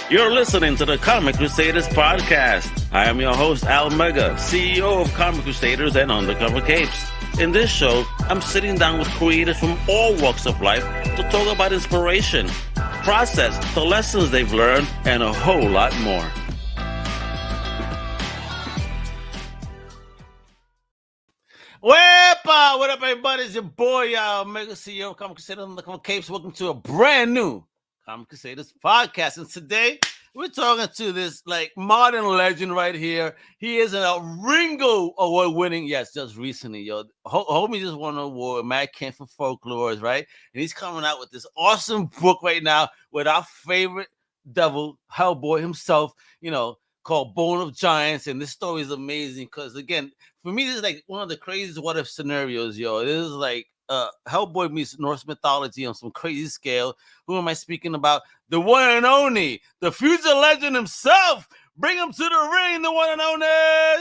You're listening to the Comic Crusaders podcast. I am your host, Al Mega, CEO of Comic Crusaders and Undercover Capes. In this show, I'm sitting down with creators from all walks of life to talk about inspiration, process, the lessons they've learned, and a whole lot more. What up, everybody? It's your boy, Mega CEO of Comic Crusaders and Undercover Capes. Welcome to a brand new Comic Crusaders podcast. And today, we're talking to this modern legend right here. He is a Ringo Award winning, yes, just recently, homie just won an award, Matt Kent for Folklores, right? And he's coming out with this awesome book right now with our favorite devil, Hellboy himself, called Bone of Giants. And this story is amazing because, again, for me, this is like one of the craziest what if scenarios, yo. This is like Hellboy meets Norse mythology on some crazy scale. Who am I speaking about? The one and only, the future legend himself. Bring him to the ring, the one and only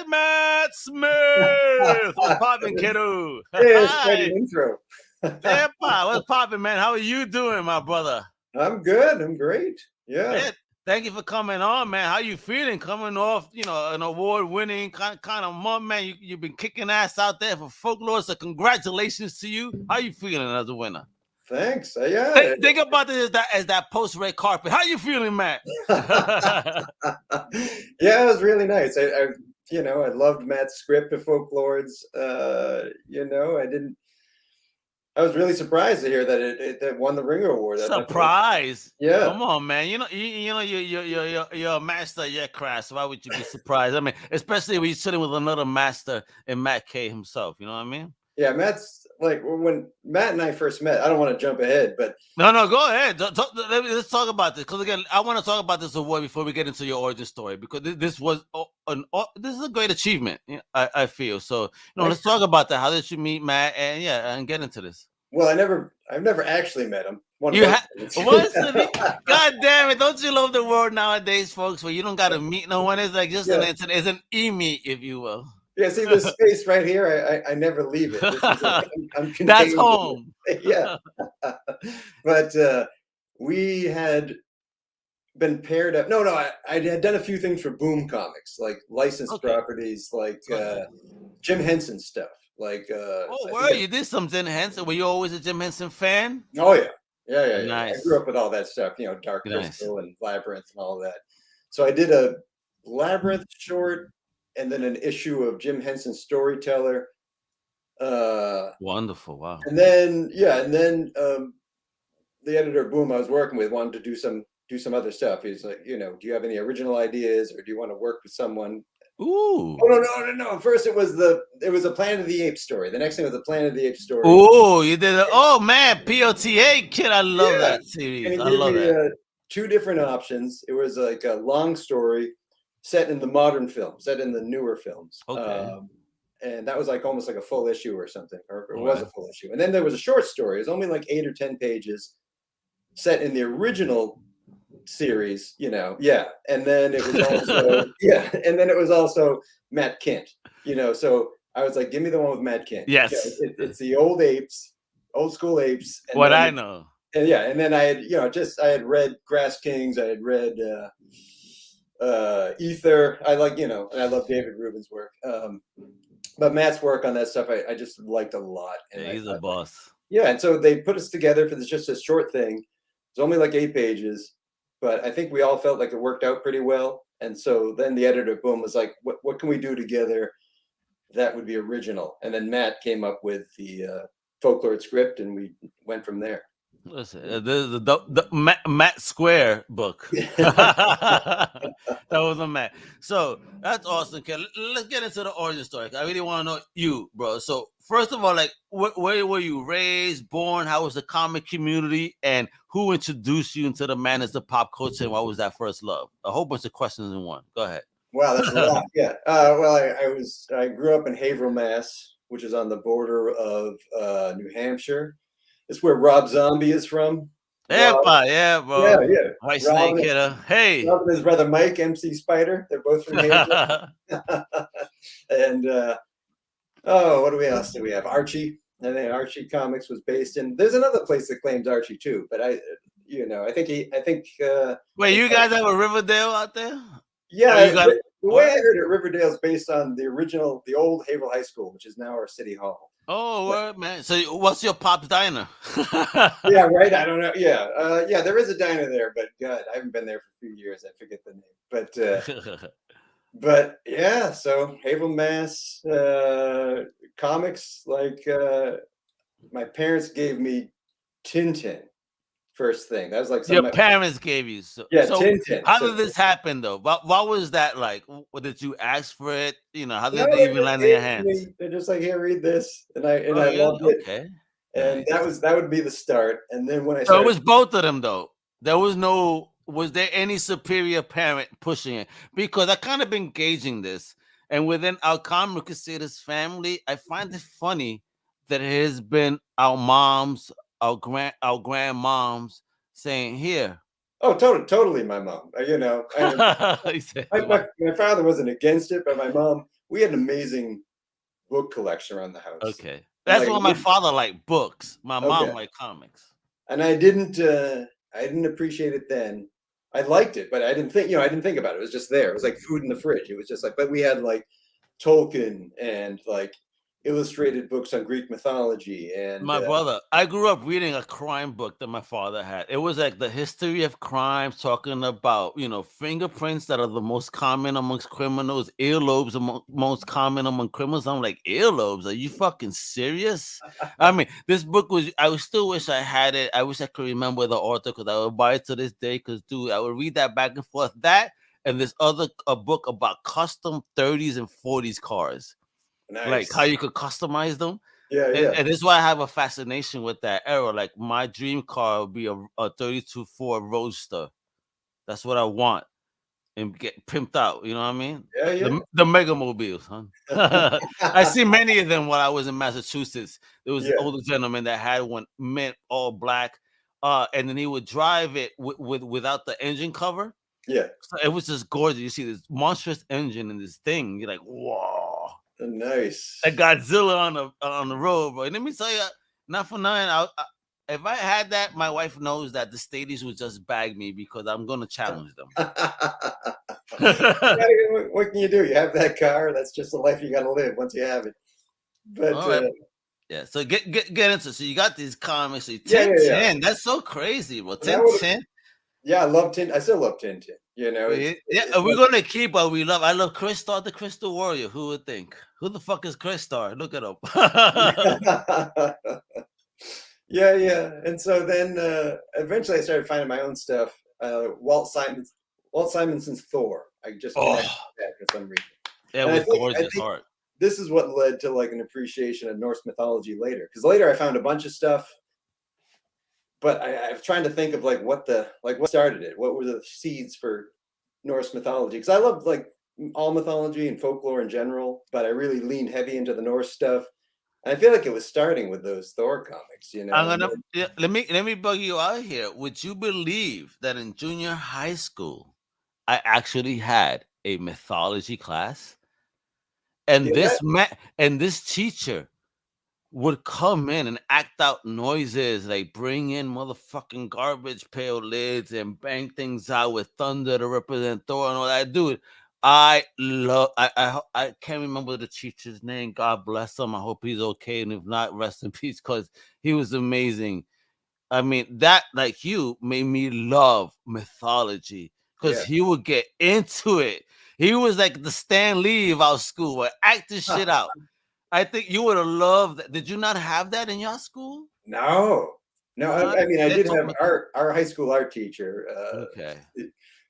Matt Smurfs. What's poppin', kiddo? Hey, it's quite an intro. What's poppin', man? How are you doing, my brother? I'm good. I'm great. Yeah. Thank you for coming on, man. How you feeling coming off, an award-winning kind of month, man? You've been kicking ass out there for Folklore, so congratulations to you. How you feeling as a winner? Thanks. Yeah. Think about this as that post-red carpet. How you feeling, Matt? Yeah, it was really nice. I loved Matt's script of Folklores. I was really surprised to hear that it won the Ringo Award. Surprise! Yeah. Come on, man. You're a master of your craft. So why would you be surprised? I mean, especially when you're sitting with another master in Matt K himself. You know what I mean? Yeah, Matt's like when Matt and I first met. I don't want to jump ahead, but no, go ahead. Let's talk about this because again, I want to talk about this award before we get into your origin story because this was this is a great achievement. I feel so. Let's talk about that. How did you meet Matt? And get into this. Well, I've never actually met him. God damn it! Don't you love the world nowadays, folks? Where you don't got to meet no one. It's like just it's an e-meet, if you will. Yeah, see this space right here. I never leave it. I'm That's home. Yeah, but we had been paired up. No, I had done a few things for Boom Comics, like licensed properties, like Jim Henson stuff. You did some Jim Henson. Were you always a Jim Henson fan? Oh yeah. Nice. I grew up with all that stuff, Dark Crystal and Labyrinth and all that. So I did a Labyrinth short and then an issue of Jim Henson Storyteller. Wonderful. Wow. And then the editor of Boom I was working with wanted to do some other stuff. He's like, do you have any original ideas or do you want to work with someone? Ooh. Oh, no. First it was a Planet of the Apes story. The next thing was the Planet of the Apes story. Oh, you did it. Oh man, POTA kid. I love that series. And I love that. Two different options. It was like a long story set in the modern film, set in the newer films. Okay. And that was like almost like a full issue or something, or it was a full issue. And then there was a short story. It was only like 8 or 10 pages set in the original series, and then it was also and then it was also Matt Kent, so I was like, give me the one with Matt Kent. Yes, it's the old school apes. And I know. And then I had I had read Grass Kings, I had read Ether. I like and I love David Rubin's work, but Matt's work on that stuff I just liked a lot. And he's a boss. And so they put us together for just a short thing. It's only like 8 pages. But I think we all felt like it worked out pretty well. And so then the editor of Boom was like, what can we do together that would be original? And then Matt came up with the Folklore script, and we went from there. Listen, this is the Matt Square book. That was a Matt. So that's awesome. Okay, let's get into the origin story. I really want to know you, bro. So first of all, where were you raised, born? How was the comic community, and who introduced you into the madness of pop culture? And what was that first love? A whole bunch of questions in one. Go ahead. Wow, that's a lot. Yeah. I grew up in Haverhill, Mass, which is on the border of New Hampshire. It's where Rob Zombie is from. Yeah, bro. Yeah. White Snake Hitter. Hey. Rob and his brother Mike, MC Spider. They're both from Haverhill. And what else do we have? Archie. I think Archie Comics was based in. There's another place that claims Archie too, but you know, I think. Wait, you guys have a Riverdale out there? Yeah, You got the way I heard it, Riverdale is based on the old Haverhill High School, which is now our city hall. Oh, word, man. So what's your pop's diner? Yeah, right. I don't know. Yeah, yeah. There is a diner there, but God, I haven't been there for a few years. I forget the name. But yeah. So Haverhill, Mass. Comics. Like my parents gave me Tintin first thing. That was like Your some. parents gave you. So, Yeah, so Tintin. how So did this happen though? What was that like? Did you ask for it? You know, how no, did it they even just land in gave your it to hands? me. They're just like, here, read this, and Oh, I really? loved it. Okay. And Nice. that would be the start. And then when I So it started, was both of them though. Was there any superior parent pushing it? Because I kind of been gauging this, and within our Comic Crusaders family, I find it funny that it has been our moms, our grandmoms saying, "Here." oh, totally, my mom. You know, and He said, my father wasn't against it, but my mom, we had an amazing book collection around the house, okay. and That's like, why my father liked books. My okay, mom liked comics. and I didn't appreciate it then. I liked it, but I didn't think, I didn't think about it. It was just there. It was like food in the fridge. It was just like, but we had like Tolkien and like illustrated books on Greek mythology, and My brother, I grew up reading a crime book that my father had. It was like the history of crime, talking about, fingerprints that are the most common amongst criminals, earlobes most common among criminals. I'm like, earlobes? Are you fucking serious? I mean, this book I still wish I had it. I wish I could remember the author because I would buy it to this day because, dude, I would read that back and forth. That and this other a book about custom 30s and 40s cars, like how nice. you could customize them. Yeah, And, yeah. and this is why I have a fascination with that era. Like my dream car would be a 32 Ford Roadster. That's what I want and get pimped out. You know what I mean? Yeah, yeah. The Mega Mobiles, huh? I see many of them when I was in Massachusetts. There was an Yeah, older gentleman that had one mint all black, and then he would drive it without the engine cover. yeah. So it was just gorgeous. You see this monstrous engine in this thing. You're like, whoa. A Nice. Godzilla on the road, bro. And let me tell you, not for nothing. If I had that, my wife knows that the Stadies would just bag me because I'm gonna challenge them. What can you do? You have that car. That's just the life you got to live once you have it. But All right, yeah. So get into. So you got these comics. So yeah, yeah, yeah. 10. That's so crazy, bro. And that 10. would, 10. yeah, I love Tintin. I still love Tintin. You know, Yeah, it's we're gonna keep what we love. I love Chris Star, the Crystal Warrior. Who would think? Who the fuck is Chris Star? Look it up. like, yeah, yeah. And so then eventually I started finding my own stuff. Walt Simonson's Thor. I just connected Oh, with that for some reason. yeah, And with I gorgeous think art. this is what led to like an appreciation of Norse mythology later. Because later I found a bunch of stuff, but I was trying to think of like what started it. What were the seeds for Norse mythology? Because I love like all mythology and folklore in general, but I really leaned heavy into the Norse stuff. And I feel like it was starting with those Thor comics, you know. Let me bug you out here. Would you believe that in junior high school, I actually had a mythology class, and Yeah, this teacher would come in and act out noises, like bring in motherfucking garbage pail lids and bang things out with thunder to represent Thor and all that. Dude, I can't remember the teacher's name. God bless him. I hope he's okay. And if not, rest in peace, because he was amazing. I mean, that like you made me love mythology because yeah. he would get into it. He was like the Stan Lee of our school, would act this shit out. I think you would have loved that. Did you not have that in your school? No, no. What? I mean, I They did taught have me. our high school art teacher, Okay.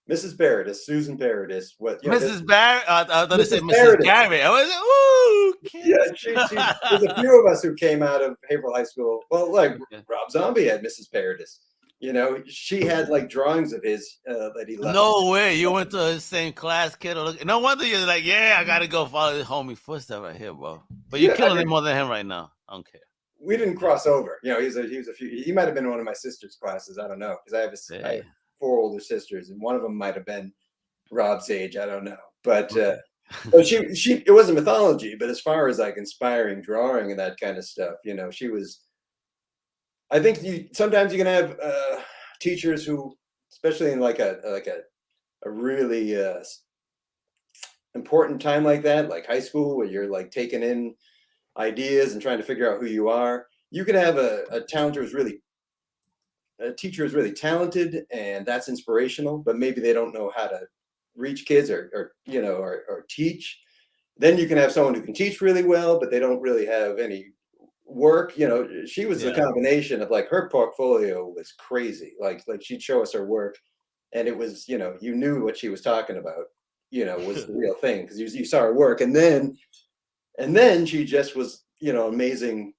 Mrs. Paradis, Susan Paradis. What? Yeah, Mrs. Barrett. I thought they said Mrs. Mrs. Paradis. Garrett. I was like, ooh, Yeah, kids. there's a few of us who came out of Haverhill High School. Well, like Okay. Rob Zombie had Mrs. Paradis. You know, she had like drawings of his that he left. No way. You went to the same class, kid. No wonder you're like, yeah, I got to go follow this homie footstep right here, bro. But you're Yeah, I killing mean, him more than him right now. I don't care. we didn't cross over. You know, he might have been in one of my sister's classes. I don't know, because I have Hey. 4 older sisters, and one of them might have been Rob's age. I don't know, but Okay. so she it wasn't mythology, but as far as like inspiring drawing and that kind of stuff, you know, she was. I think sometimes you can have teachers who, especially in like a really important time like that, like high school, where you're like taking in ideas and trying to figure out who you are. You could have a teacher who's really talented, and that's inspirational, but maybe they don't know how to reach kids or teach. Then you can have someone who can teach really well, but they don't really have any work. She was the combination of, like, her portfolio was crazy. Like she'd show us her work, and it was, you knew what she was talking about, was the real thing, because you saw her work. And then she just was, amazing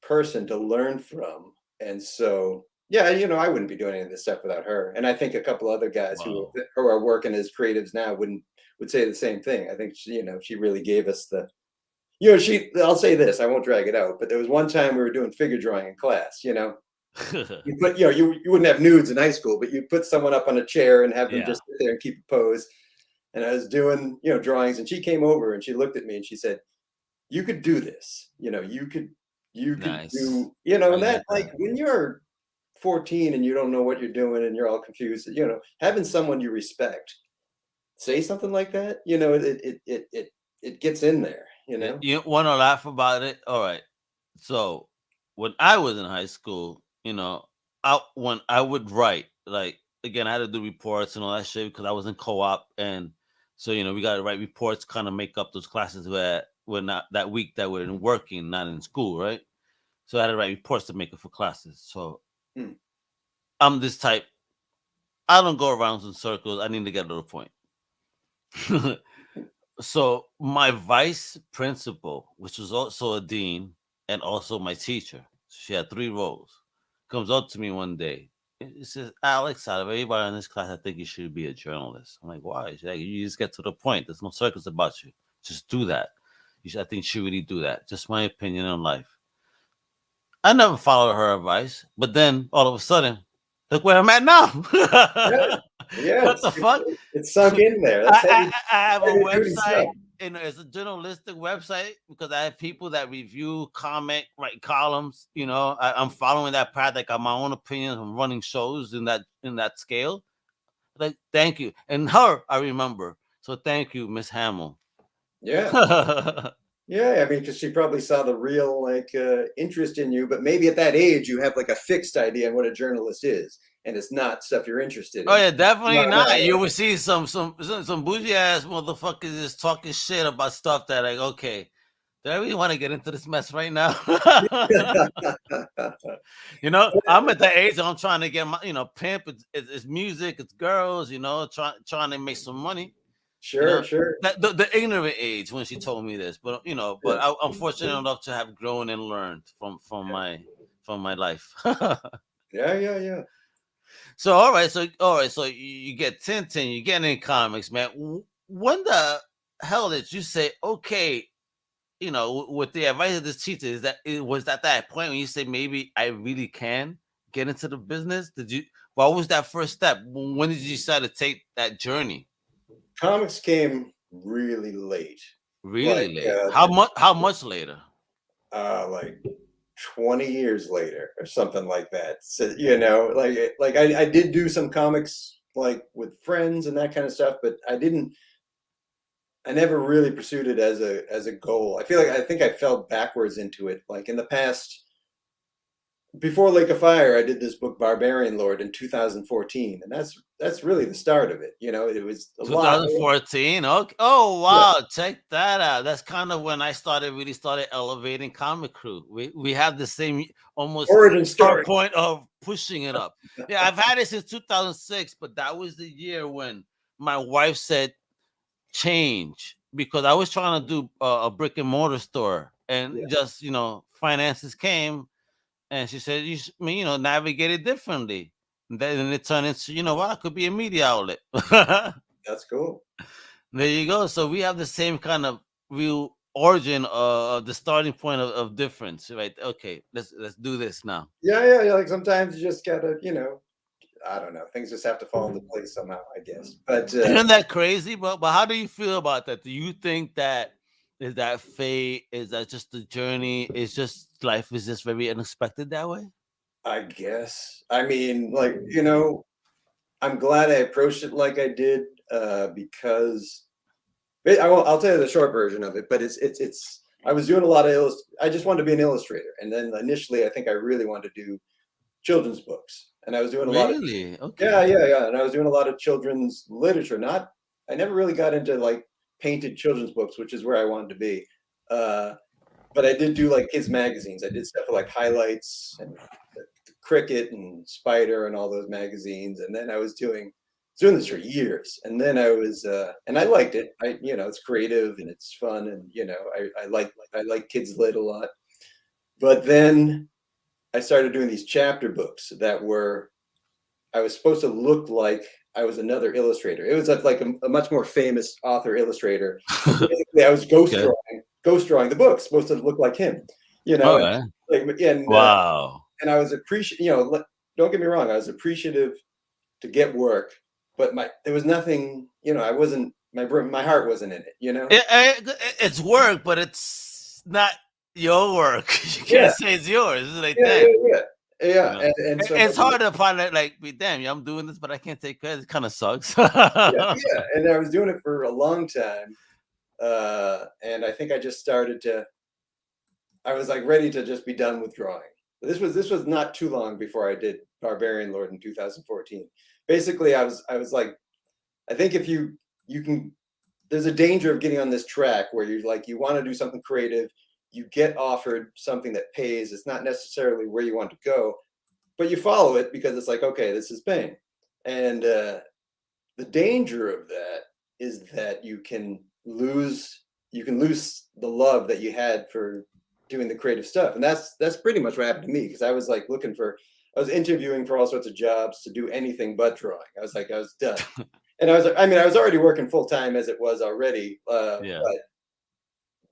person to learn from. And so, yeah, I wouldn't be doing any of this stuff without her. And I think a couple other guys who are working as creatives now would say the same thing. I think she really gave us the, I'll say this, I won't drag it out, but there was one time we were doing figure drawing in class. You put, you wouldn't have nudes in high school, but you put someone up on a chair and have them just sit there and keep a pose. And I was doing, drawings, and she came over and she looked at me and she said, "You could do this. You could Nice. do, and that, like, when you're 14 and you don't know what you're doing and you're all confused, having someone you respect say something like that, it gets in there, You want to laugh about it? All right. So when I was in high school, when I would write, like, again, I had to do reports and all that shit because I was in co-op, and so we got to write reports, kind of make up those classes where we're not that week that we're working, not in school, right? So I had to write reports to make it for classes. So I'm this type. I don't go around in circles. I need to get to the point. So my vice principal, which was also a dean and also my teacher, she had 3 roles, comes up to me one day. He says, "Alex, out of everybody in this class, I think you should be a journalist." I'm like, "Why?" She's like, "You just get to the point. There's no circles about you. Just do that. I think you should really do that. Just my opinion on life." I never followed her advice, but then all of a sudden, look where I'm at now. Yeah. What the fuck? It's sunk in there. I have a website, it's a journalistic website, because I have people that review, comment, write columns. I'm following that path. I got my own opinions. I'm running shows in that scale. Like, thank you. And her, I remember. So thank you, Miss Hamill. Yeah. Yeah, I mean, because she probably saw the real, like, interest in you, but maybe at that age you have like a fixed idea on what a journalist is, and it's not stuff you're interested in. Oh yeah, definitely not. You would see some bougie ass motherfuckers just talking shit about stuff that, like, okay, do I really want to get into this mess right now? I'm at the age I'm trying to get my, pimp. It's music, it's girls, trying to make some money. Sure. The ignorant age when she told me this, but I'm fortunate enough to have grown and learned from my life. Yeah. So all right, so you get Tintin, you get in comics, man. When the hell did you say, okay, with the advice of this teacher, was that point when you say, maybe I really can get into the business? What was that first step? When did you decide to take that journey? Comics came really late. Really late. How much later? Like 20 years later or something like that. So, like I did do some comics, like, with friends and that kind of stuff, but I never really pursued it as a goal. I think I fell backwards into it. Like, in the past, before Lake of Fire, I did this book Barbarian Lord in 2014, and that's really the start of it. It was 2014. Okay. Oh wow, yeah. Check that out. That's kind of when I really started elevating Comic Crew. We have the same almost origin story point of pushing it up. Yeah, I've had it since 2006, but that was the year when my wife said change, because I was trying to do a brick and mortar store, and just finances came. And she said, navigate it differently. And then it turned into, what, it could be a media outlet. That's cool. There you go. So we have the same kind of real origin of the starting point of difference, right? Okay, let's do this now. Yeah. Like, sometimes you just gotta, I don't know. Things just have to fall into place somehow, I guess. But isn't that crazy? But how do you feel about that? Do you think that is that fate? Is that just the journey? Is just life is just very unexpected that way? I guess. I mean, like, I'm glad I approached it like I did, because I'll tell you the short version of it, but it's I was doing a lot of I just wanted to be an illustrator. And then initially I think I really wanted to do children's books. And I was doing a lot of Really? yeah, Okay. yeah, yeah. And I was doing a lot of children's literature. I never really got into like painted children's books, which is where I wanted to be. Uh, but I did do like kids magazines. I did stuff for like Highlights and Cricket and Spider and all those magazines. And then I was doing this for years. And then I was and I liked it. It's creative and it's fun, and I like kids lit a lot. But then I started doing these chapter books that were I was supposed to look like I was another illustrator. It was like a much more famous author illustrator. So basically, I was Okay. ghost drawing the books, supposed to look like him, All and right. like Wow. and I was appreciative. Don't get me wrong, I was appreciative to get work, but there was nothing. I wasn't my heart wasn't in it. It's work, but it's not your work. You can't Yeah, say it's yours. It's like, yeah, damn. yeah, yeah, You yeah. know, And so it's hard to find it. Like, damn, yeah, I'm doing this, but I can't take credit. It kind of sucks. yeah, yeah. And I was doing it for a long time, and I think I just started to. I was like ready to just be done with drawing. But this was not too long before I did Barbarian Lord in 2014. Basically, I was like, I think if you can, there's a danger of getting on this track where you want to do something creative, you get offered something that pays. It's not necessarily where you want to go, but you follow it because it's like, okay, this is paying. And the danger of that is that you can lose the love that you had for doing the creative stuff. And that's pretty much what happened to me, because I was like I was interviewing for all sorts of jobs to do anything but drawing. I was done. And I was already working full time as it was already, Yeah.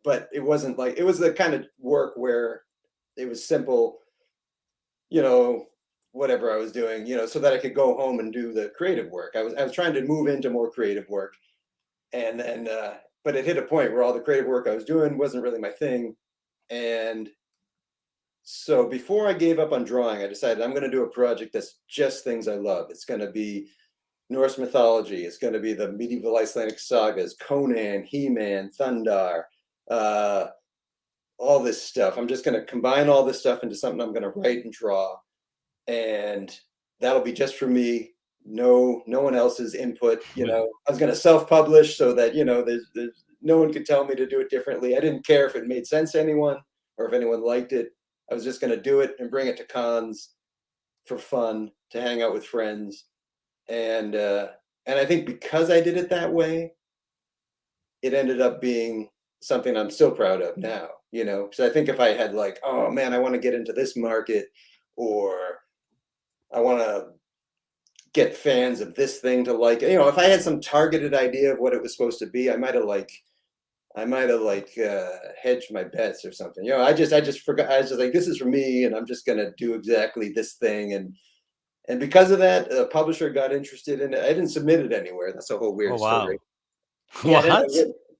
but it wasn't like it was the kind of work where it was simple, you know, whatever I was doing, so that I could go home and do the creative work. I was trying to move into more creative work, and then but it hit a point where all the creative work I was doing wasn't really my thing. And so before I gave up on drawing, I decided I'm going to do a project that's just things I love. It's going to be Norse mythology. It's going to be the medieval Icelandic sagas, Conan, He-Man, Thundar, uh, all this stuff. I'm just going to combine all this stuff into something I'm going to write and draw, and that'll be just for me. No one else's input. I was going to self-publish so that there's no one could tell me to do it differently. I didn't care if it made sense to anyone or if anyone liked it. I was just going to do it and bring it to cons for fun, to hang out with friends. And I think because I did it that way, it ended up being something I'm still proud of now. Because I think if I had like, oh man, I want to get into this market, or I want to get fans of this thing to like, if I had some targeted idea of what it was supposed to be, I might have hedged my bets or something. I just forgot. I was just like, this is for me, and I'm just gonna do exactly this thing. And because of that, a publisher got interested in it. I didn't submit it anywhere. That's a whole Oh weird story. wow. Yeah, What?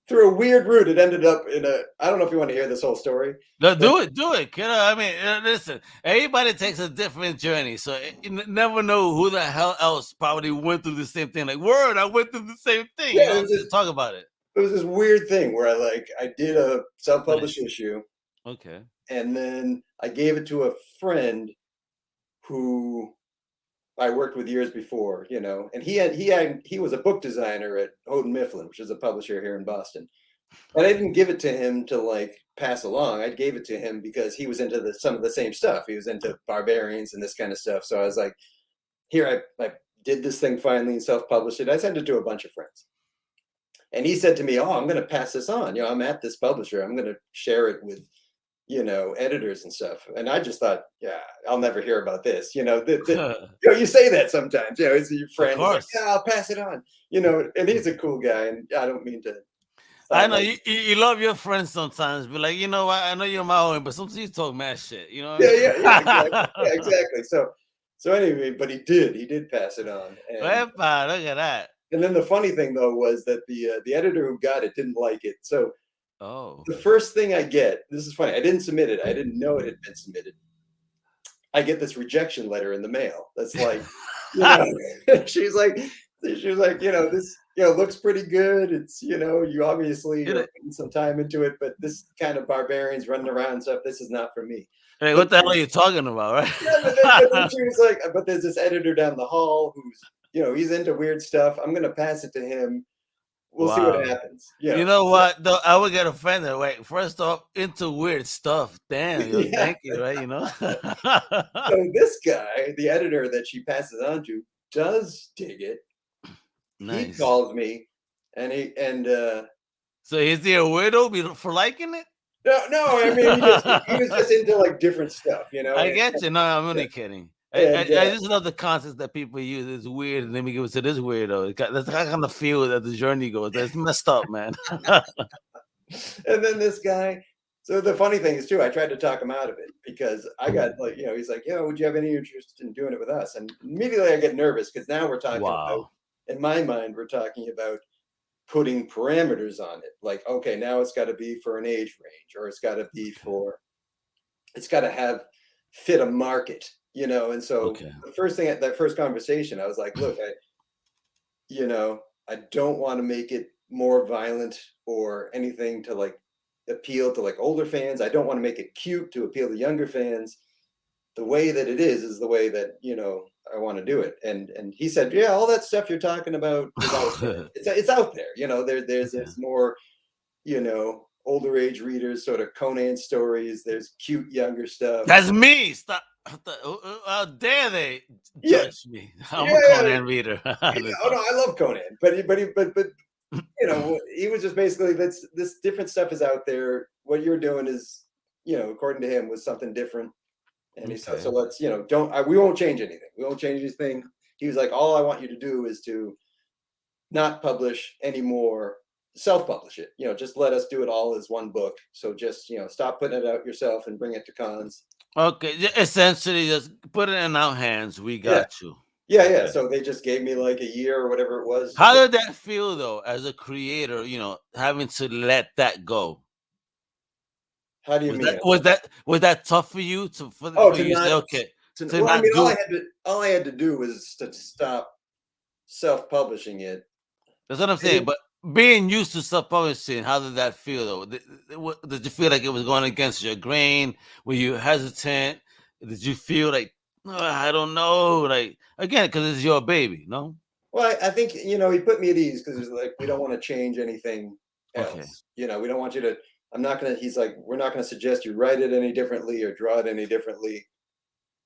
through a weird route, it ended up in a. I don't know if you want to hear this whole story, No, but do it, do it. I mean, listen. Everybody takes a different journey, so you never know who the hell else probably went through the same thing. Like, word, I went through the same thing. yeah, Talk about it. it was this weird thing where I did a self-published Nice. issue, Okay. and then I gave it to a friend who I worked with years before, and he was a book designer at Houghton Mifflin, which is a publisher here in Boston. But I didn't give it to him to like pass along. I gave it to him because he was into some of the same stuff. He was into barbarians and this kind of stuff. So I was like, here, I did this thing finally and self-published it. I sent it to a bunch of friends. And he said to me, oh, I'm going to pass this on. I'm at this publisher. I'm going to share it with, editors and stuff. And I just thought, yeah, I'll never hear about this. You say that sometimes, it's your Of friend is like, course. yeah, I'll pass it on, and he's a cool guy. And I don't mean to I sound know like, you love your friends sometimes, but like, you know what? I know you're my own, but sometimes you talk mad shit. You know what yeah, exactly. I Yeah, mean? exactly. So anyway, but he did pass it on. Epa, look at that. And then the funny thing though was that the editor who got it didn't like it. So Oh. the first thing I get, this is funny, I didn't submit it. I didn't know it had been submitted. I get this rejection letter in the mail. That's like, you know, she's like, this, looks pretty good. It's, you obviously are putting some time into it, but this kind of barbarians running around and stuff, this is not for me. Hey, what the hell are you talking about, right? Yeah, but then she was like, but there's this editor down the hall who's, he's into weird stuff. I'm going to pass it to him. We'll see what happens. Yeah. You know what? Though I would get offended. Wait, first off, into weird stuff. Damn, thank you, right? So this guy, the editor that she passes on to, does dig it. Nice. He calls me, and so is he a weirdo for liking it? No. I mean, he was just into like different stuff, I get you. No, I'm only kidding. I just love the concepts that people use. It's weird, and then we give it to this weirdo. That's the kind of feel that the journey goes. That's messed up, man. And then this guy. So the funny thing is too, I tried to talk him out of it because I got like, he's like, would you have any interest in doing it with us? And immediately I get nervous because now we're talking about, in my mind, we're talking about putting parameters on it. Like, okay, now it's got to be for an age range, or it's got to be it's got to fit a market. And so the first thing at that first conversation, I was like, look, I don't want to make it more violent or anything to like appeal to like older fans. I don't want to make it cute to appeal to younger fans. The way that it is the way that, I want to do it. And he said, yeah, all that stuff you're talking about is out there. It's out there. There's more, older age readers, sort of Conan stories. There's cute younger stuff. That's me. Stop. How dare they judge me? I'm a Conan reader. No, I love Conan, but he was just basically this different stuff is out there. What you're doing is, according to him, was something different. And he said, so let's, we won't change anything. We won't change anything. He was like, all I want you to do is to not publish anymore, self-publish it. Just let us do it all as one book. So just, stop putting it out yourself and bring it to cons. Okay, essentially, just put it in our hands. We got you. Yeah. So they just gave me like a year or whatever it was. How did that feel, though, as a creator? Having to let that go. How do you mean? Was that tough for you to? All I had to do was to stop self-publishing it. That's what I'm saying. But being used to self-publishing, how did that feel, though? Did you feel like it was going against your grain? Were you hesitant? Did you feel like, I don't know, like, again, because it's your baby, no? Well, I think, he put me at ease because it's like, we don't want to change anything else. We don't want you to, he's like, we're not going to suggest you write it any differently or draw it any differently.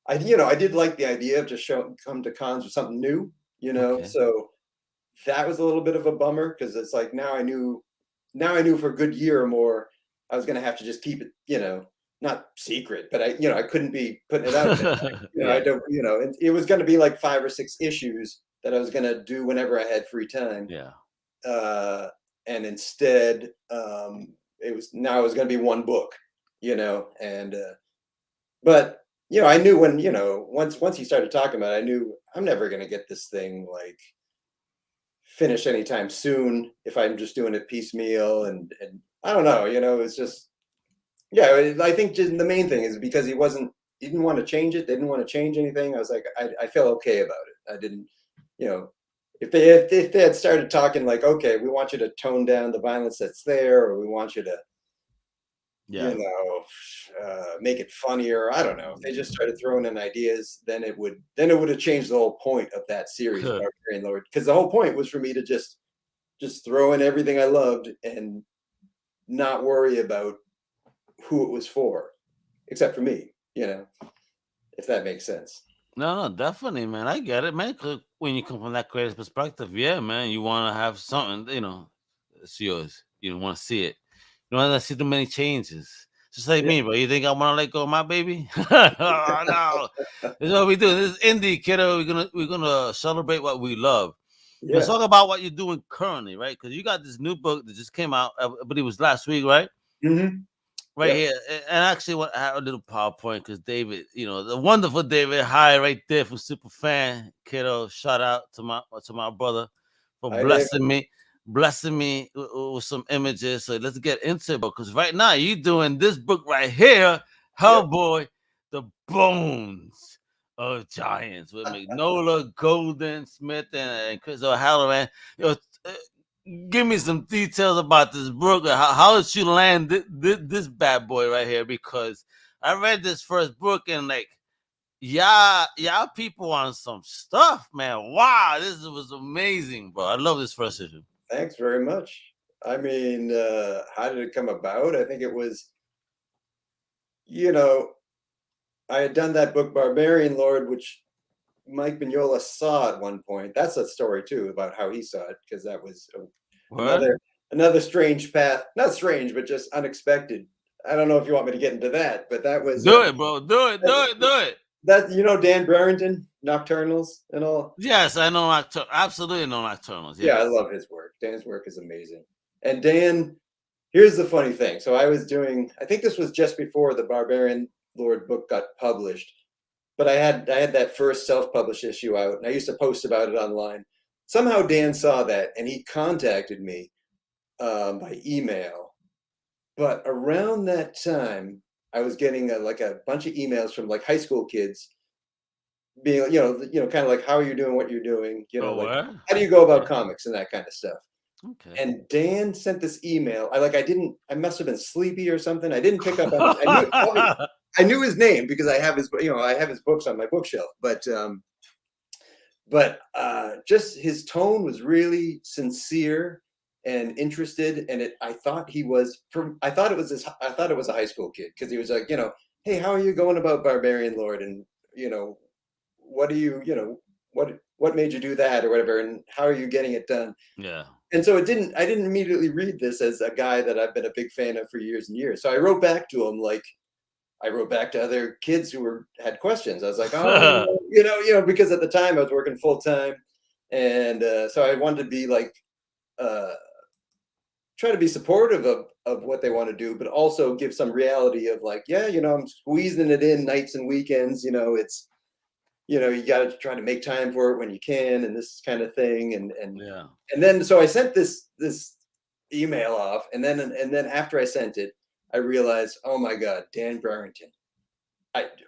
I did like the idea of just come to cons with something new, so that was a little bit of a bummer because it's like now I knew for a good year or more I was going to have to just keep it, not secret, but I couldn't be putting it out there. I don't, it was going to be like 5 or 6 issues that I was going to do whenever I had free time. Yeah. And instead, it was going to be one book, and but I knew when once he started talking about it, I knew I'm never going to get this thing like finish anytime soon if I'm just doing it piecemeal, and I don't know, it's just, I think just the main thing is because he didn't want to change it, they didn't want to change anything. I was like, I felt okay about it. I didn't, if they had started talking like, okay, we want you to tone down the violence that's there, or we want you to make it funnier, I don't know, if they just started throwing in ideas, then it would have changed the whole point of that series, Barbarian Lord, because the whole point was for me to just throw in everything I loved and not worry about who it was for, except for me, if that makes sense. No, definitely, man. I get it, man. 'Cause when you come from that creative perspective, yeah, man, you want to have something, it's yours. You don't want to see it. You don't want to see too many changes. Just like me, bro. You think I want to let go of my baby? Oh, no. This is what we do. This is indie, kiddo. We're gonna celebrate what we love. Yeah. Let's talk about what you're doing currently, right? Because you got this new book that just came out, but it was last week, right? Mm-hmm. Right here. And actually, I have a little PowerPoint because David, the wonderful David, hi right there from Superfan, kiddo. Shout out to my brother for blessing me with some images. So let's get into it, because right now you're doing this book right here, Hellboy, the bones of giants with Magnola, Golden, Smith, and Chris O'Halloran. Uh, give me some details about this book. How did you land this bad boy right here? Because I read this first book and like, y'all people on some stuff, man. Wow, this was amazing, bro. I love this first issue. Thanks very much. I mean, how did it come about? I think it was, I had done that book Barbarian Lord, which Mike Mignola saw at one point. That's a story too about how he saw it, because that was another strange path. Not strange, but just unexpected. I don't know if you want me to get into that, but that was do it, bro. Do it. That Dan Barrington, Nocturnals and all. Yes, I know absolutely know Nocturnals. Yeah, I love his work. Dan's work is amazing. And Dan, here's the funny thing. So I think this was just before the Barbarian Lord book got published, but I had that first self-published issue out, and I used to post about it online. Somehow Dan saw that, and he contacted me by email. But around that time, I was getting a bunch of emails from like high school kids, being kind of like, how are you doing what you're doing, how do you go about comics and that kind of stuff. Okay. And Dan sent this email. I must have been sleepy or something. I didn't pick up on it. I knew his name because I have his books on my bookshelf, but just his tone was really sincere and interested, and I thought it was a high school kid, because he was like, hey, how are you going about Barbarian Lord, and what do you what made you do that or whatever, and how are you getting it done? Yeah. And so I didn't immediately read this as a guy that I've been a big fan of for years and years. So I wrote back to him like I wrote back to other kids who had questions. I was like, oh, because at the time I was working full time, and so I wanted to be like, try to be supportive of what they want to do, but also give some reality of like, yeah, I'm squeezing it in nights and weekends. It's, you got to try to make time for it when you can, and this kind of thing. And then so I sent this email off, and then after I sent it, I realized, oh my God, Dan Barrington.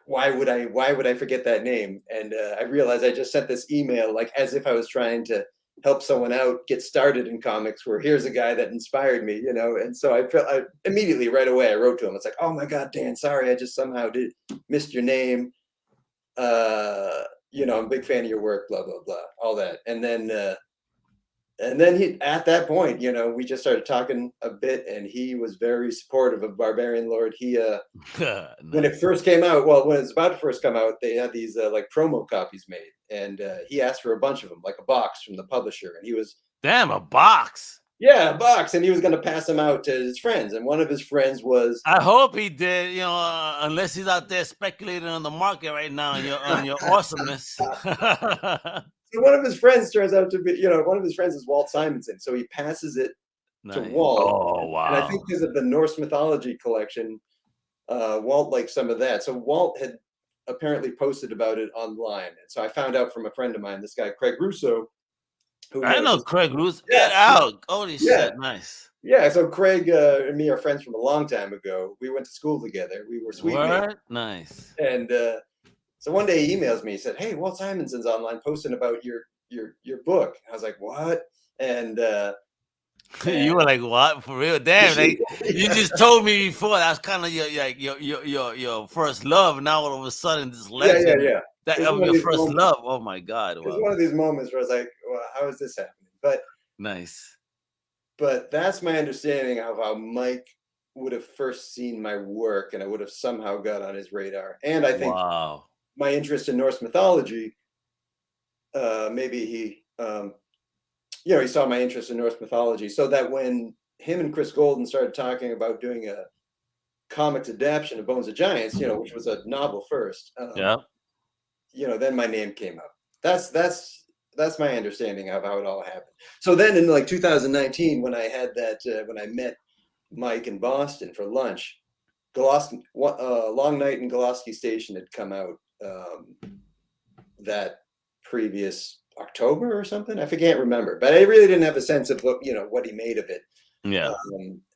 Why would I forget that name? And I realized I just sent this email like as if I was trying to help someone out get started in comics, where here's a guy that inspired me, and so I immediately right away I wrote to him. It's like, oh my God, Dan, sorry, I just somehow missed your name. I'm a big fan of your work, blah, blah, blah, all that. And then he, at that point, we just started talking a bit, and he was very supportive of Barbarian Lord. He, nice. When it first came out, when it was about to first come out, they had these like promo copies made, and he asked for a bunch of them, like a box from the publisher, and he was, damn, a box. Yeah, a box, and he was going to pass them out to his friends, and one of his friends was. I hope he did, unless he's out there speculating on the market right now on your awesomeness. So one of his friends turns out to be, one of his friends is Walt Simonson, so he passes it to Walt. Oh wow! And I think because of the Norse mythology collection, Walt liked some of that. So Walt had apparently posted about it online, and so I found out from a friend of mine, this guy Craig Russo. I know Craig Russo. Get out! Holy shit! Nice. Yeah, so Craig and me are friends from a long time ago. We went to school together. We were sweet mates. Nice. And so one day he emails me. He said, "Hey, Walt Simonson's online posting about your book." I was like, "What?" And you were like, "What? For real? Damn! Like, you just told me before that's kind of your first love. Now all of a sudden, this legend, that of your first love. Oh my God! It was one of these moments where I was like, "Well, how is this happening?" But nice. But that's my understanding of how Mike would have first seen my work, and I would have somehow got on his radar. And I think my interest in Norse mythology, maybe he, he saw my interest in Norse mythology, so that when him and Chris Golden started talking about doing a comics adaptation of Bones of Giants, which was a novel first, then my name came up. That's my understanding of how it all happened. So then in like 2019, when I had when I met Mike in Boston for lunch, Long Night in Goloski Station had come out that previous October or something. I can't remember, but I really didn't have a sense of what he made of it. Yeah.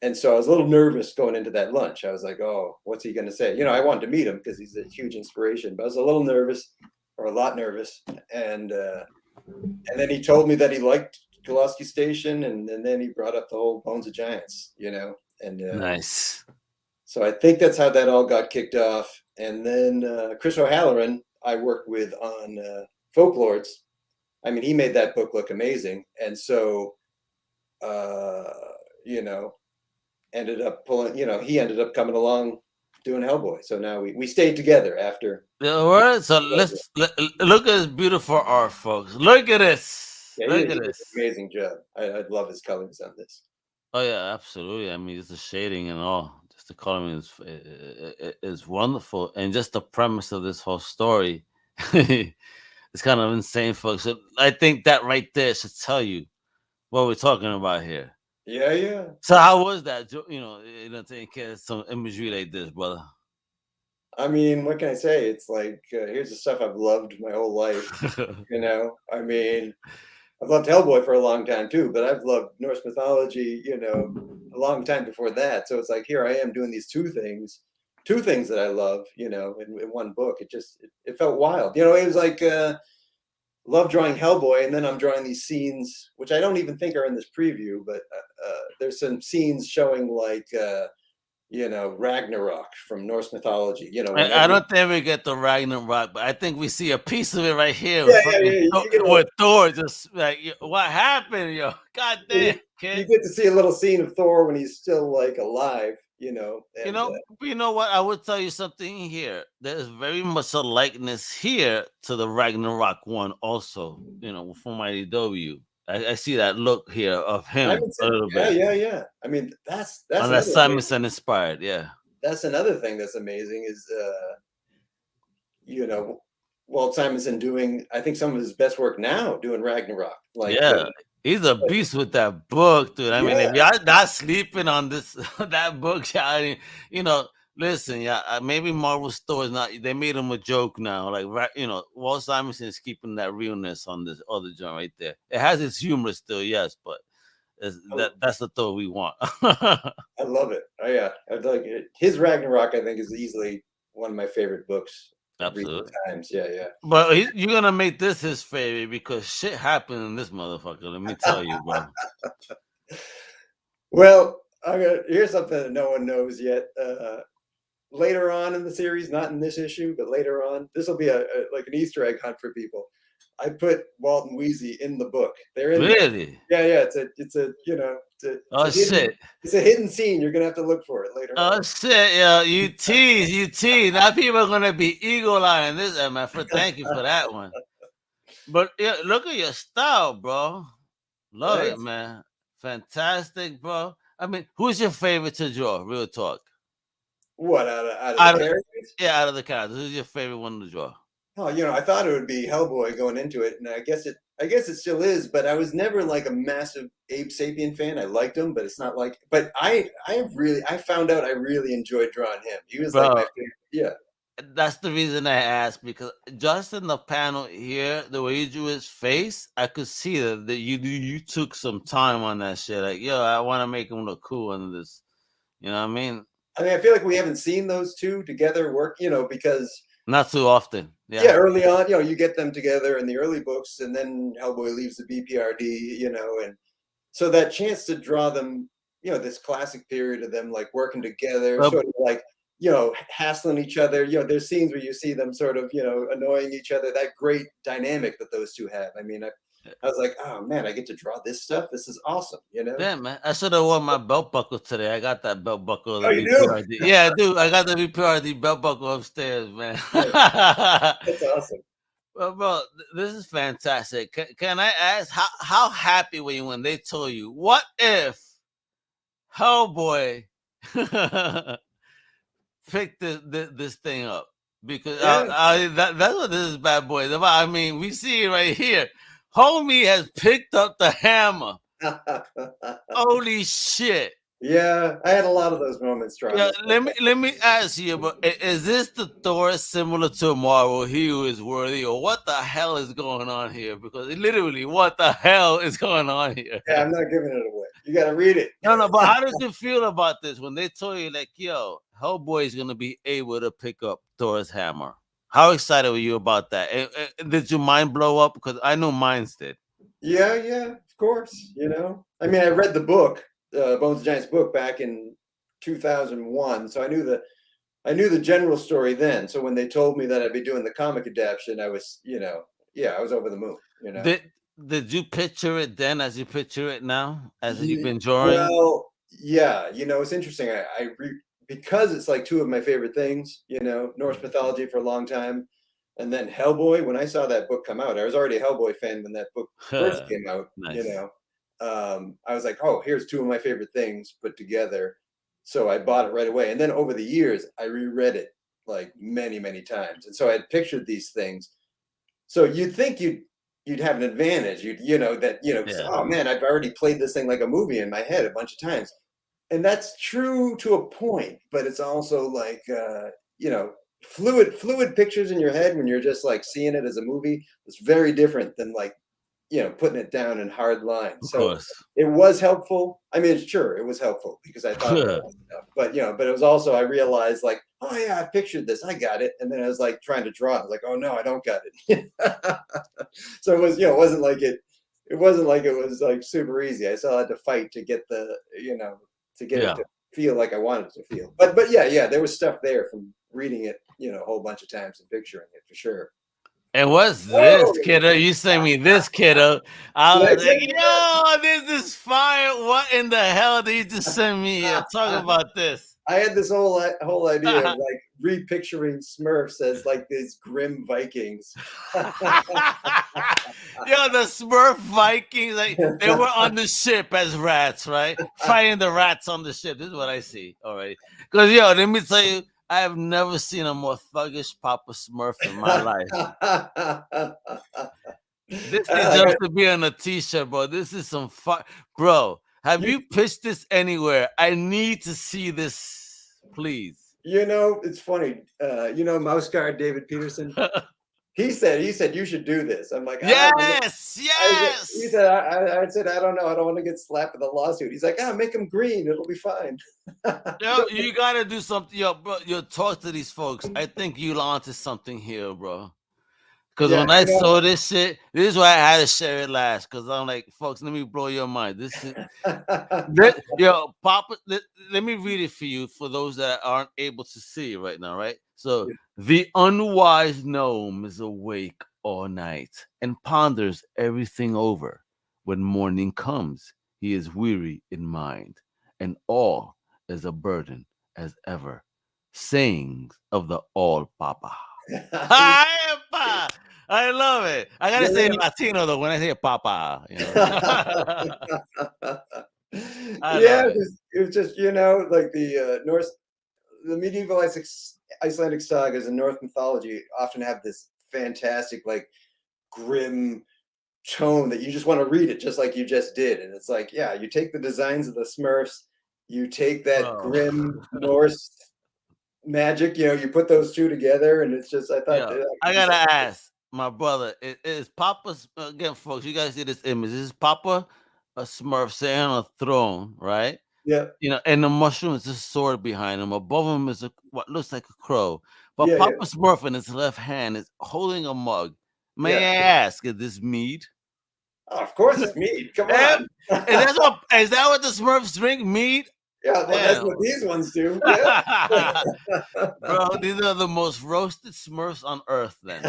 And so I was a little nervous going into that lunch. I was like, oh, what's he going to say? I wanted to meet him because he's a huge inspiration, but I was a little nervous, or a lot nervous. And then he told me that he liked Gillespie Station, and then he brought up the whole Bones of Giants, and Nice. so I think that's how that all got kicked off. And then Chris O'Halloran, I worked with on Folklords. I mean, he made that book look amazing, and so ended up pulling. He ended up coming along doing Hellboy. So now we stayed together after. All right. So let's look at this beautiful art, folks. Look at this. Yeah, look he at did this. an amazing job. I love his colors on this. Oh yeah, absolutely. I mean, just the shading and all, just the coloring is wonderful, and just the premise of this whole story, it's kind of insane, folks. So I think that right there should tell you what we're talking about here. Yeah, yeah. So how was that? Taking care of some imagery like this, brother. I mean, what can I say? It's like here's the stuff I've loved my whole life. I mean, I've loved Hellboy for a long time too, but I've loved Norse mythology, a long time before that. So it's like here I am doing these two things that I love, in one book. It felt wild. It was like love drawing Hellboy, and then I'm drawing these scenes, which I don't even think are in this preview, but there's some scenes showing like Ragnarok from Norse mythology. I don't think we get the Ragnarok, but I think we see a piece of it right here. Yeah. With Thor, just like, what happened, yo? God damn, kid. You get to see a little scene of Thor when he's still like alive, And, you know what? I would tell you something here. There's very much a likeness here to the Ragnarok one, also. From IDW. I see that look here of him a little bit. Yeah. I mean, that's Simonson inspired. Yeah, that's another thing that's amazing is Walt Simonson doing, I think, some of his best work now doing Ragnarok. He's a beast with that book, dude. I mean, if y'all not sleeping on this that book, listen, maybe Marvel Store is not. They made him a joke now, Walt Simonson is keeping that realness on this other joint right there. It has its humor still, yes, but that's the Thor we want. I love it. Oh yeah, I like it. His Ragnarok, I think, is easily one of my favorite books. Absolutely. Times. Yeah. But you're gonna make this his favorite because shit happened in this motherfucker. Let me tell you, bro. Well, here's something that no one knows yet. Later on in the series, not in this issue, but later on, this will be like an Easter egg hunt for people. I put Walt and Wheezy in the book. They're in really? There. Yeah. It's a hidden scene. You're gonna have to look for it later. Oh shit, yo, you tease. Now people are gonna be eagle-eyeing this, man. Thank you for that one. But yeah, look at your style, bro. Love it, man. Fantastic, bro. I mean, who's your favorite to draw? Real talk. What out of the characters? Yeah, out of the characters. Who's your favorite one to draw? Oh, I thought it would be Hellboy going into it, and I guess it still is. But I was never like a massive Abe Sapien fan. I liked him, but it's not like. But I found out I really enjoyed drawing him. He was like my favorite. Yeah. That's the reason I asked, because just in the panel here, the way you drew his face, I could see that you took some time on that shit. Like, yo, I want to make him look cool under this. You know what I mean? I feel like we haven't seen those two together work. Because. Not too often. Yeah, early on, you get them together in the early books, and then Hellboy leaves the BPRD, and so that chance to draw them, this classic period of them like working together, sort of like, hassling each other. There's scenes where you see them sort of, annoying each other. That great dynamic that those two have. I mean, I was like, oh man, I get to draw this stuff. This is awesome, Yeah, man. I should have worn my belt buckle today. I got that belt buckle. Oh, you do? Yeah, I do. I got the BPRD belt buckle upstairs, man. That's awesome. Well, bro, this is fantastic. Can I ask how happy were you when they told you, what if Hellboy picked this thing up? Because that's what this is, bad boy is about. I mean, we see it right here. Homie has picked up the hammer. Holy shit. Yeah, I had a lot of those moments drawing Yeah, this let book. me let me ask you, but is this the Thor similar to Marvel? He who is worthy, or what the hell is going on here? Because literally, what the hell is going on here? Yeah, I'm not giving it away. You got to read it. No, no, but how did you feel about this when they told you, like, yo, Hellboy is gonna be able to pick up Thor's hammer? How excited were you about that? Did your mind blow up? Because I know mine's did. Yeah, yeah, of course. You know, I mean, I read the book, Bones of Giants book, back in 2001, so I knew the general story then. So when they told me that I'd be doing the comic adaptation, I was, yeah, I was over the moon. You know. Did did you picture it then as you picture it now, as you've been drawing? Well, yeah, it's interesting. Because it's like two of my favorite things. Norse mythology for a long time, and then Hellboy. When I saw that book come out, I was already a Hellboy fan when that book first came out. Nice. I was like, oh, here's two of my favorite things put together. So I bought it right away, and then over the years, I reread it like many, many times, and so I had pictured these things. So you'd think you'd have an advantage. Because, Yeah, oh man, I've already played this thing like a movie in my head a bunch of times, and that's true to a point. But it's also like fluid pictures in your head when you're just like seeing it as a movie. It's very different than like putting it down in hard lines. of So course. it was helpful. I mean, sure, it was helpful because I thought about stuff. But it was also I realized like, oh yeah, I pictured this, I got it, and then I was like trying to draw. I was like, oh no, I don't got it. So it was, it wasn't like it wasn't like it was like super easy. I still had to fight to get to get it Yeah. to feel like I wanted it to feel. But yeah, there was stuff there from reading it, a whole bunch of times and picturing it for sure. And what's this, Oh, kiddo? You sent me this, kiddo. I did I was like, send you that? yo, this is fire. What in the hell did you just send me here? Talk about this. I had this whole idea of like repicturing Smurfs as like these grim Vikings. Yo, the Smurf Vikings, like they were on the ship as rats, right? Fighting the rats on the ship. This is what I see already. Because yo, let me tell you, I have never seen a more thuggish Papa Smurf in my life. This I got, deserves to be on a t-shirt, bro. This is some fun, bro. Have you, you pitched this anywhere? I need to see this, please. it's funny. Mouse guard David Peterson. He said you should do this. I'm like, Yes, he yes. said, I said, I don't know. I don't want to get slapped with a lawsuit. He's like, make him green. It'll be fine. Yo, you gotta do something, yo, bro. Yo, talk to these folks. I think you onto something here, bro. Because Yeah, when I saw this shit, this is why I had to share it last. Because I'm like, folks, let me blow your mind. This is yo, Papa. Let me read it for you for those that aren't able to see right now, right? So the unwise gnome is awake all night and ponders everything over. When morning comes, he is weary in mind, and all is a burden as ever. Sayings of the All Papa. Hi, Pa. I love it. I gotta say Latino though when I say Papa. I Yeah, love it. it was just like the Norse, the medieval Icelandic sagas and Norse mythology often have this fantastic like grim tone that you just want to read it just like you just did. And it's like, yeah, you take the designs of the Smurfs, you take that Bro. grim Norse magic, you put those two together, and it's just I thought Yeah, that I could be gotta something. ask my brother. Is Papa's again, folks? You guys see this image? This is Papa, a Smurf sitting on a throne, right? Yeah, And the mushroom is a sword behind him. Above him is what looks like a crow. But yeah, Papa Smurf in his left hand is holding a mug. May yeah. I ask, is this mead? Oh, of course it's mead. Come Eh, on. and that's what is that what the Smurfs drink? Mead? Yeah, well, that's Damn. what these ones do. Yeah. Bro, these are the most roasted Smurfs on earth, then.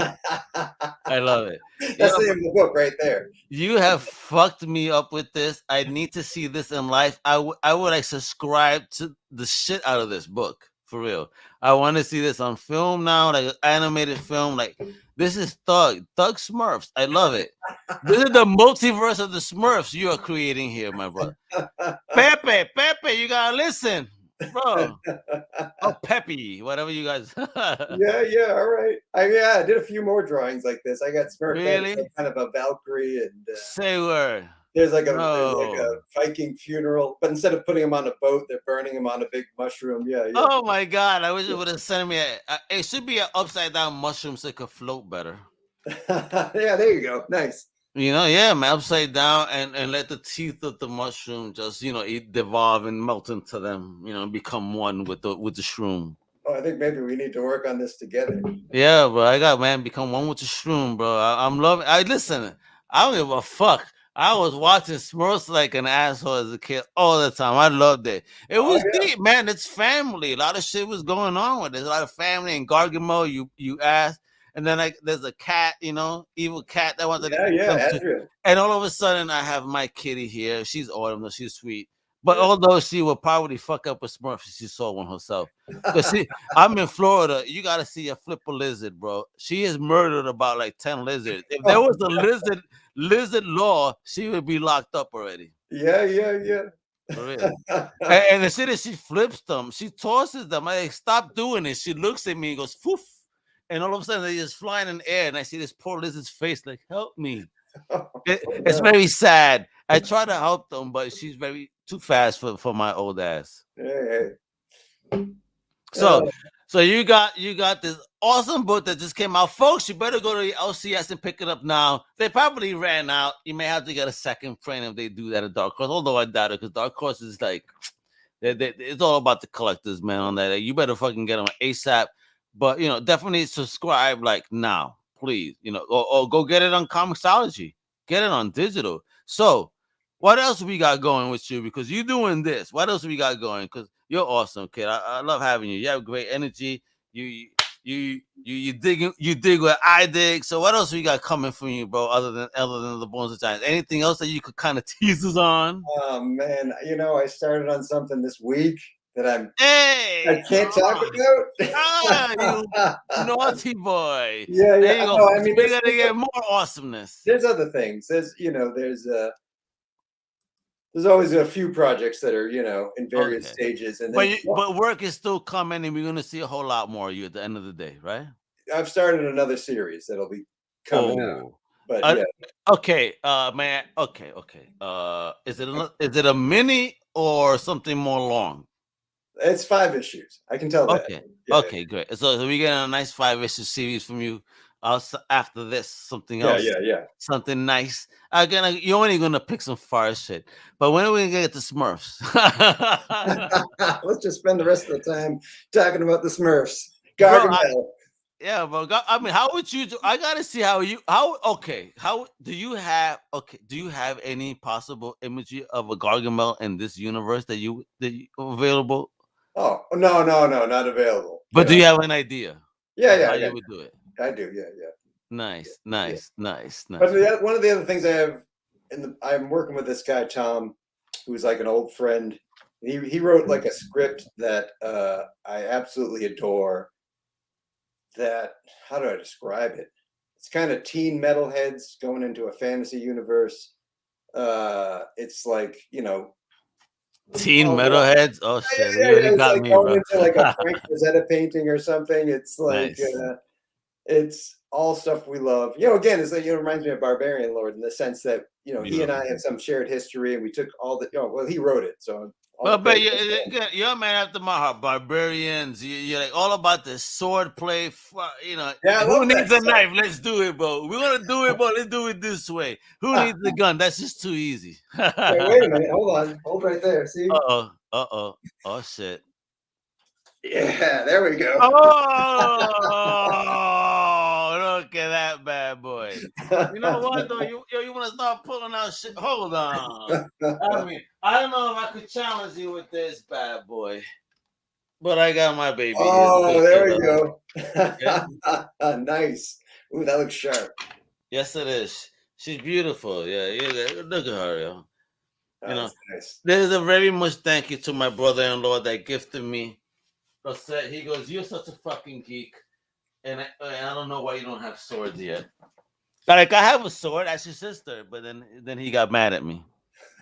I love it. That's Yeah, the name of the book right there. you have fucked me up with this. I need to see this in life. I would like subscribe to the shit out of this book for real. I want to see this on film now, like animated film. Like this is Thug Smurfs. I love it. This is the multiverse of the Smurfs you are creating here, my brother. Pepe, you gotta listen, bro. Oh, Peppy, whatever you guys. Yeah, all right. I did a few more drawings like this. I got Smurf heads, Really? like kind of a Valkyrie, and Say word. There's like a No. Viking funeral, but instead of putting him on a boat, they're burning him on a big mushroom. Yeah, yeah. Oh my God! I wish it would have sent me it should be an upside down mushroom so it could float better. Yeah, there you go. Nice. Yeah, man, upside down and let the teeth of the mushroom just devolve and melt into them. Become one with the shroom. Oh, I think maybe we need to work on this together. Yeah, bro. Become one with the shroom, bro. I'm loving. Listen. I don't give a fuck. I was watching Smurfs like an asshole as a kid all the time. I loved it. It was deep, man. It's family. A lot of shit was going on with it. There's a lot of family and Gargamel. You asked, and then there's a cat, evil cat that wanted to come to. And all of a sudden, I have my kitty here. She's autumn. She's sweet. But although she would probably fuck up a Smurf if she saw one herself. Because see, I'm in Florida. You got to see a flipper lizard, bro. She has murdered about like 10 lizards. If there was a lizard law, she would be locked up already. Yeah. For real. And as soon as she flips them, she tosses them. I stop doing it. She looks at me and goes, poof. And all of a sudden, they just flying in the air. And I see this poor lizard's face like, help me. It's very sad. I try to help them, but she's too fast for my old ass. Hey. So you got this awesome book that just came out, folks. You better go to the LCS and pick it up now. They probably ran out. You may have to get a second print if they do that at Dark Horse. Although I doubt it, because Dark Horse is like, it's all about the collectors, man. On that, you better fucking get them ASAP. But definitely subscribe like now, please. Or go get it on Comixology. Get it on digital. So, what else we got going with you? Because you're doing this. What else we got going? Because you're awesome, kid. I love having you. You have great energy. You dig what I dig. So what else we got coming from you, bro? Other than the Bones of Giants, anything else that you could kind of tease us on? Oh man, I started on something this week that I can't talk about. You naughty boy. Yeah. There you go. No, we gotta get more awesomeness. There's other things. There's always a few projects that are in various stages, and but work is still coming, and we're gonna see a whole lot more of you at the end of the day, right? I've started another series that'll be coming out. But yeah. Okay, man. Okay. Is it a mini or something more long? It's 5 issues. I can tell that. Okay, great. So we get a nice 5-issue series from you. After this, something else. Yeah. Something nice. Again, you're only gonna pick some fire shit. But when are we gonna get to Smurfs? Let's just spend the rest of the time talking about the Smurfs. Gargamel. Yeah, bro. I mean, how would you do? I gotta see how do you have any possible imagery of a Gargamel in this universe that you available? Oh, no, not available. But do you have an idea? Yeah. How you would do it? I do, yeah. Nice. But one of the other things I have, I'm working with this guy Tom, who's like an old friend. He wrote like a script that I absolutely adore. That, how do I describe it? It's kind of teen metalheads going into a fantasy universe. It's like teen metalheads. Oh shit! It's got like me, going into like a Frank Frazetta painting or something. It's like nice. It's all stuff we love. Again, it's like, reminds me of Barbarian Lord in the sense that he and I have some shared history, and we took all the. Well, he wrote it, so. But you're a man after my heart. Barbarians, you're like all about the sword play. Yeah, who needs a knife? Let's do it, bro. We're gonna do it, but let's do it this way. Who needs the gun? That's just too easy. Wait a minute. Hold on. Hold right there. See? Oh shit. Yeah, there we go. Oh, look at that bad boy. You know what though? You want to start pulling out shit? Hold on. I mean, I don't know if I could challenge you with this bad boy, but I got my baby. Oh, there we go. Yeah. Nice. Ooh, that looks sharp. Yes, it is. She's beautiful. Yeah. Look at her, yo. Nice. There's a very much thank you to my brother-in-law that gifted me. He goes, you're such a fucking geek, and I don't know why you don't have swords yet. Like, I have a sword, that's your sister, but then he got mad at me.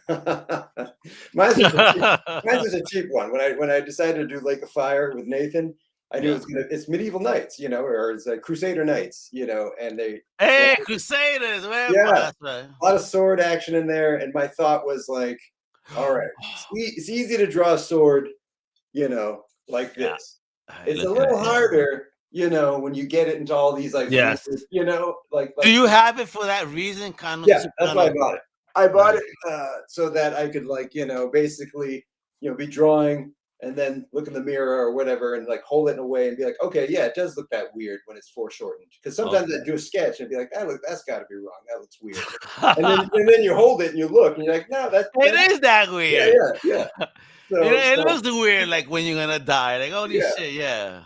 Mine's was a cheap one. When I decided to do Lake of Fire with Nathan, I knew it's medieval knights, or it's Crusader knights, and they. Hey, Crusaders, man. Yeah, That's right. a lot of sword action in there, and my thought was like, all right, it's easy to draw a sword, like Yeah. this. It's a little harder, when you get it into all these like, yes. weird, like. Do you have it for that reason? Kind of. Yeah, that's why I bought it. I bought it so that I could basically, be drawing and then look in the mirror or whatever and like hold it in a way and be like, okay, yeah, it does look that weird when it's foreshortened. Because sometimes I do a sketch and be like, that's got to be wrong. That looks weird. and then you hold it and you look and you're like, no, it is that weird. Yeah. So, it looks weird, like when you're gonna die. Like, holy shit, yeah.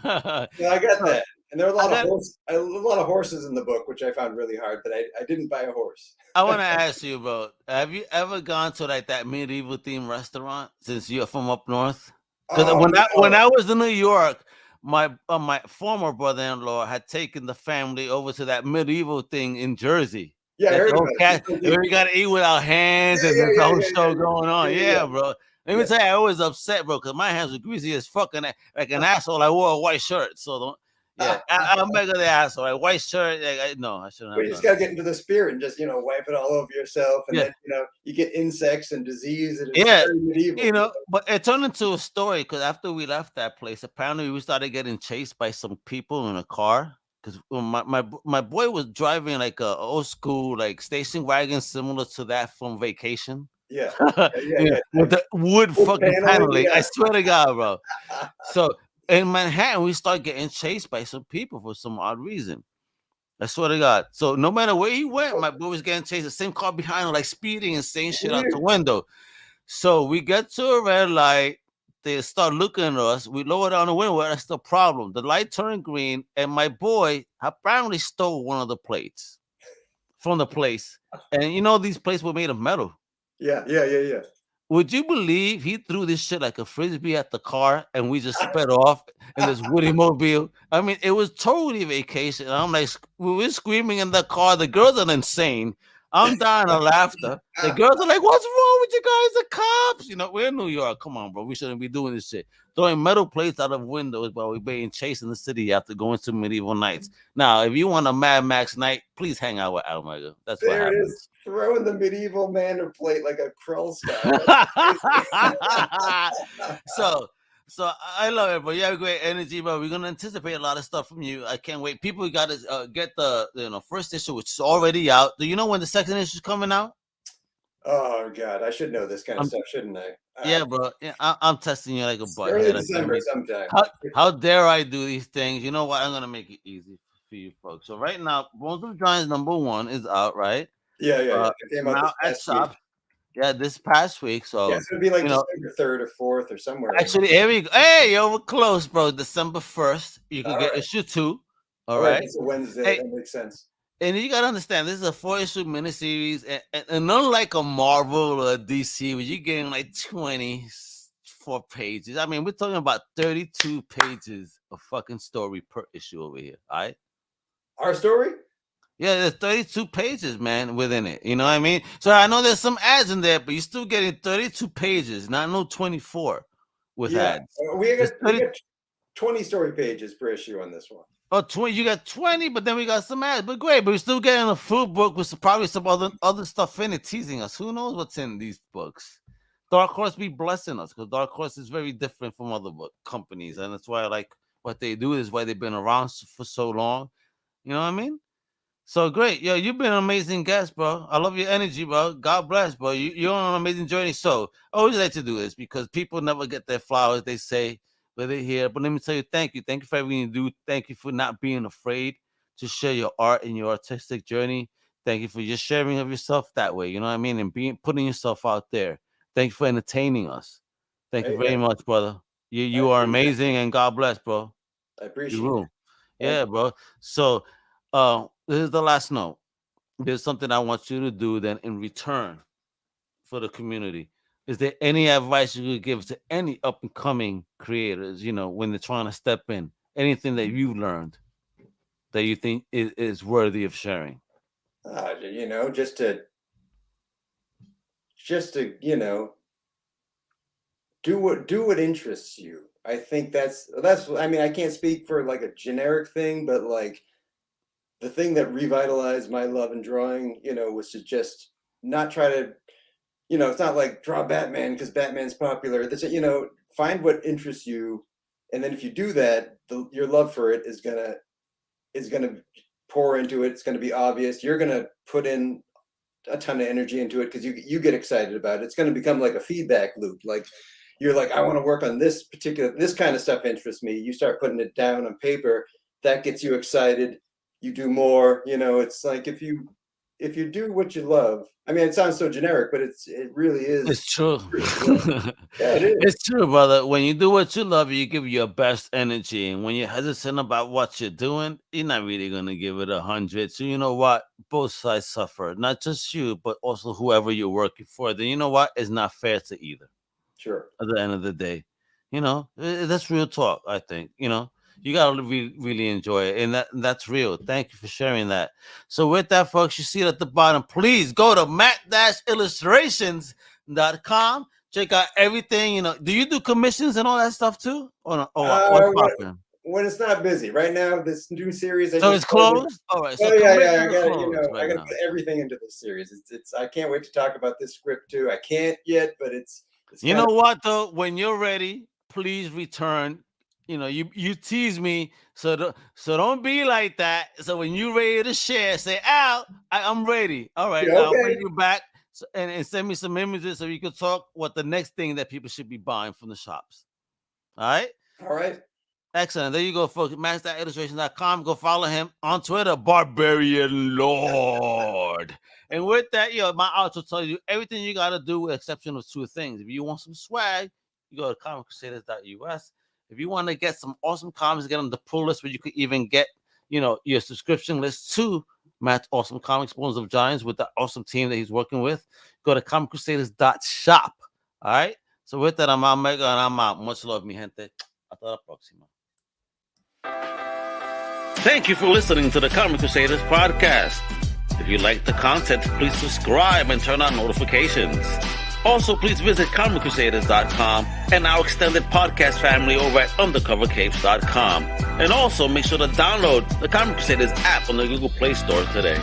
I got that. And there are a lot of horses in the book, which I found really hard. But I didn't buy a horse. I want to ask you, bro. Have you ever gone to like that medieval themed restaurant since you're from up north? Because when I was in New York, my former brother-in-law had taken the family over to that medieval thing in Jersey. Yeah, I heard about it. We gotta eat with our hands, and there's a whole show going on. Yeah, bro. Let me tell you, I was upset, bro, because my hands were greasy as fuck, and like an asshole. I wore a white shirt, so don't. Yeah, I'm making the asshole. Like, white shirt. No, I shouldn't have. You just gotta get into the spirit and just wipe it all over yourself, and then you get insects and disease. And it's very medieval, But it turned into a story because after we left that place, apparently we started getting chased by some people in a car. Because my boy was driving like a old school like station wagon similar to that from Vacation. Yeah. With the wood fucking paneling. I swear to God, bro. So in Manhattan, we start getting chased by some people for some odd reason. I swear to God. So no matter where he went, my boy was getting chased. The same car behind him, like speeding and saying shit out the window. So we get to a red light. They start looking at us. We lower down the window. That's the problem. The light turned green, and my boy apparently stole one of the plates from the place. And these plates were made of metal. Yeah. Would you believe he threw this shit like a frisbee at the car and we just sped off in this Woody mobile? I mean, it was totally Vacation. I'm like, we were screaming in the car. The girls are insane. I'm dying of laughter. The girls are like, what's wrong with you guys? The cops. We're in New York. Come on, bro. We shouldn't be doing this shit. Throwing metal plates out of windows while we're being chased in the city after going to medieval nights. Now, if you want a Mad Max night, please hang out with Omega. That's what happens. There it is. Throwing the medieval manor plate like a Krull style. So I love it, bro. You have great energy, bro. We're gonna anticipate a lot of stuff from you. I can't wait. People got to get the first issue, which is already out. Do you know when the second issue is coming out? Oh God, I should know this kind of stuff, shouldn't I? Yeah, bro. Yeah, I'm testing you like a butthead. Early December sometime. How dare I do these things? You know what? I'm gonna make it easy for you folks. So right now, Bones of Giants #1 is out, right? Yeah. It came out now at shop. Yeah, this past week. So it's gonna be like December 3rd or 4th or somewhere. Actually, here we go. Hey, yo, we're close, bro. December 1st. You can get issue 2. All right. It's a Wednesday. That makes sense. And you gotta understand, this is a 4-issue miniseries, and unlike a Marvel or a DC, where you're getting like 24 pages. I mean, we're talking about 32 pages of fucking story per issue over here. All right. Our story. Yeah, there's 32 pages, man, within it. You know what I mean? So I know there's some ads in there, but you're still getting 32 pages, not no 24 with ads. We got 20 story pages per issue on this one. Oh, 20, you got 20, but then we got some ads. But great, but we're still getting a full book with probably some other stuff in it teasing us. Who knows what's in these books? Dark Horse be blessing us because Dark Horse is very different from other book companies. And that's why I like what they do, is why they've been around for so long. You know what I mean? So great. Yo, you've been an amazing guest, bro. I love your energy, bro. God bless, bro. You're on an amazing journey. So I always like to do this because people never get their flowers, they say, but they're here. But let me tell you, thank you. Thank you for everything you do. Thank you for not being afraid to share your art and your artistic journey. Thank you for just sharing of yourself that way. You know what I mean? And putting yourself out there. Thank you for entertaining us. Thank you very much, brother. You are amazing, and God bless, bro. I appreciate it. Yeah, bro. So this is the last note. There's something I want you to do then in return for the community. Is there any advice you could give to any up and coming creators, when they're trying to step in? Anything that you've learned that you think is worthy of sharing? Just to do what interests you. I think that's. I mean, I can't speak for like a generic thing, but like the thing that revitalized my love in drawing, was to just not try to, it's not like draw Batman because Batman's popular. Find what interests you, and then if you do that, your love for it is gonna pour into it. It's gonna be obvious. You're gonna put in a ton of energy into it because you get excited about it. It's gonna become like a feedback loop. Like you're like, I want to work on this kind of stuff interests me. You start putting it down on paper, that gets you excited. You do more. It's like if you do what you love. I mean, it sounds so generic, but it really is. It's true. Yeah, it is. It's true, brother. When you do what you love, you give your best energy. And when you're hesitant about what you're doing, you're not really going to give it 100. So you know what? Both sides suffer. Not just you, but also whoever you're working for. Then you know what? It's not fair to either. Sure. At the end of the day. That's real talk, I think. You gotta really enjoy it, and that's real. Thank you for sharing that. So with that, folks, you see it at the bottom. Please go to matt-illustrations.com. Check out everything. Do you do commissions and all that stuff too, or what's popping? When it's not busy. Right now, this new series. So it's closed. All right. So yeah. I gotta put everything into this series. It's. I can't wait to talk about this script too. I can't yet, but it's. You know what though? When you're ready, please return. You tease me, so don't be like that. So when you're ready to share, say, Al, I'm ready. All right, yeah, okay. I'll bring you back and send me some images so you can talk what the next thing that people should be buying from the shops. All right? All right. Excellent. There you go, folks. Max.illustrations.com. Go follow him on Twitter, Barbarian Lord. And with that, my outro tells you everything you got to do with exception of two things. If you want some swag, you go to comiccrusaders.us. If you want to get some awesome comics, get on the pull list where you could even get, your subscription list to Matt's awesome comics, Bones of Giants, with the awesome team that he's working with. Go to comiccrusaders.shop. All right. So with that, I'm out, Mega, and I'm out. Much love, mi gente. Hasta la próxima. Thank you for listening to the Comic Crusaders podcast. If you like the content, please subscribe and turn on notifications. Also, please visit comiccrusaders.com and our extended podcast family over at undercovercapes.com. And also, make sure to download the Comic Crusaders app on the Google Play Store today.